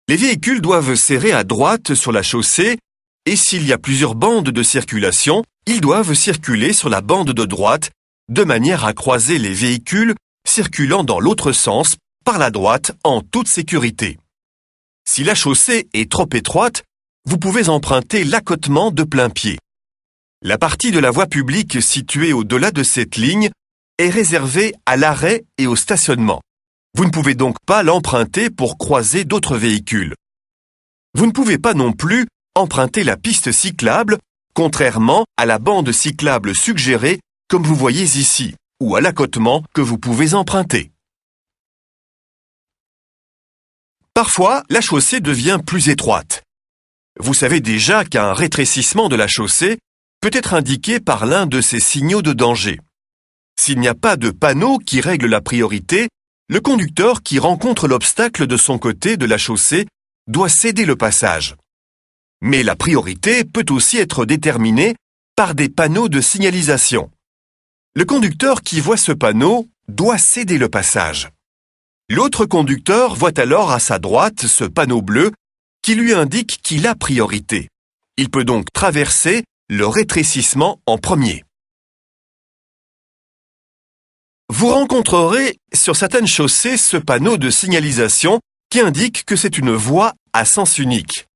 Les véhicules doivent serrer à droite sur la chaussée et s'il y a plusieurs bandes de circulation, ils doivent circuler sur la bande de droite de manière à croiser les véhicules circulant dans l'autre sens par la droite en toute sécurité. Si la chaussée est trop étroite, vous pouvez emprunter l'accotement de plain-pied. La partie de la voie publique située au-delà de cette ligne est réservée à l'arrêt et au stationnement. Vous ne pouvez donc pas l'emprunter pour croiser d'autres véhicules. Vous ne pouvez pas non plus emprunter la piste cyclable, contrairement à la bande cyclable suggérée comme vous voyez ici, ou à l'accotement que vous pouvez emprunter. Parfois, la chaussée devient plus étroite. Vous savez déjà qu'un rétrécissement de la chaussée peut être indiqué par l'un de ces signaux de danger. S'il n'y a pas de panneau qui règle la priorité, le conducteur qui rencontre l'obstacle de son côté de la chaussée doit céder le passage. Mais la priorité peut aussi être déterminée par des panneaux de signalisation. Le conducteur qui voit ce panneau doit céder le passage. L'autre conducteur voit alors à sa droite ce panneau bleu qui lui indique qu'il a priorité. Il peut donc traverser le rétrécissement en premier. Vous rencontrerez sur certaines chaussées ce panneau de signalisation qui indique que c'est une voie à sens unique.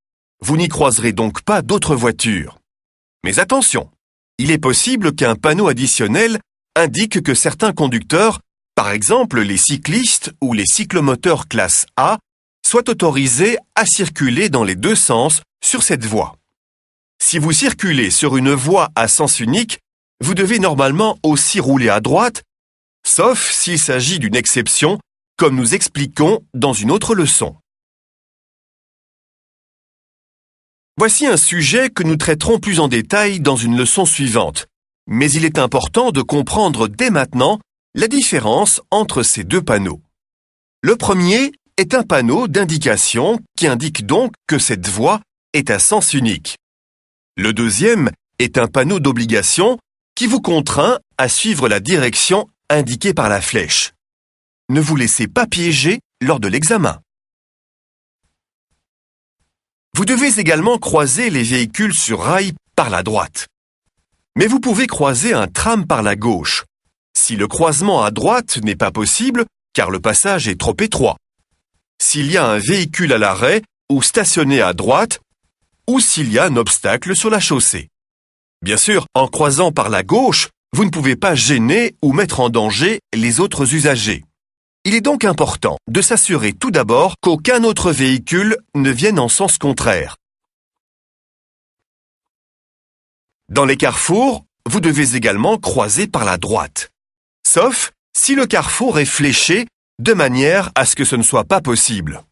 Vous n'y croiserez donc pas d'autres voitures. Mais attention, il est possible qu'un panneau additionnel indique que certains conducteurs, par exemple les cyclistes ou les cyclomoteurs classe A, soient autorisés à circuler dans les deux sens sur cette voie. Si vous circulez sur une voie à sens unique, vous devez normalement aussi rouler à droite, sauf s'il s'agit d'une exception, comme nous expliquons dans une autre leçon. Voici un sujet que nous traiterons plus en détail dans une leçon suivante, mais il est important de comprendre dès maintenant la différence entre ces deux panneaux. Le premier est un panneau d'indication qui indique donc que cette voie est à sens unique. Le deuxième est un panneau d'obligation qui vous contraint à suivre la direction indiquée par la flèche. Ne vous laissez pas piéger lors de l'examen. Vous devez également croiser les véhicules sur rail par la droite. Mais vous pouvez croiser un tram par la gauche, si le croisement à droite n'est pas possible car le passage est trop étroit, s'il y a un véhicule à l'arrêt ou stationné à droite, ou s'il y a un obstacle sur la chaussée. Bien sûr, en croisant par la gauche, vous ne pouvez pas gêner ou mettre en danger les autres usagers. Il est donc important de s'assurer tout d'abord qu'aucun autre véhicule ne vienne en sens contraire. Dans les carrefours, vous devez également croiser par la droite, sauf si le carrefour est fléché de manière à ce que ce ne soit pas possible.